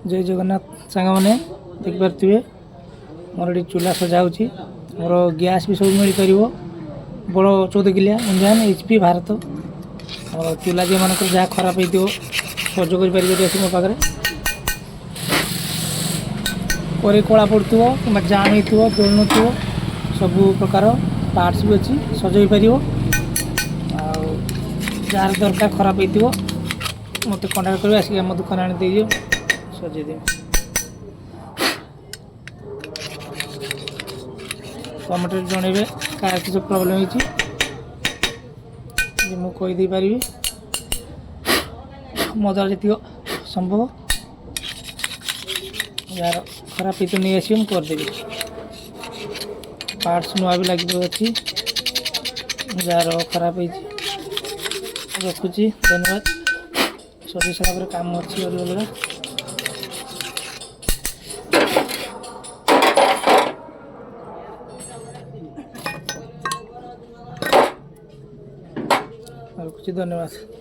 जय जगन्नाथ सांग मैंने देखिपे मोर ये चूल्हा सजा मोर गैस भी सब मिल पार बड़ 14 किलिया इंजन HP भारत और चूल्हा जो मान जहाँ खराब हो सज कर मो पाखे पर कला पड़ो कि जाम हो जलु सब प्रकार पार्ट्स भी अच्छी सजई पार जार दरकार खराब हो मत कंटाक्ट कर आसिक आम दुकान आनी दे सजेदे कमेंट जनइबे कार किसी प्रॉब्लम मुझे पारि मो द्वारा जी संभव यार खराब तो नहीं आस करदेवी पार्ट्स नुआ भी लगे अच्छी जार खराब रखुची धन्यवाद सजी सारा काम अच्छी अलग रखुची धन्यवाद।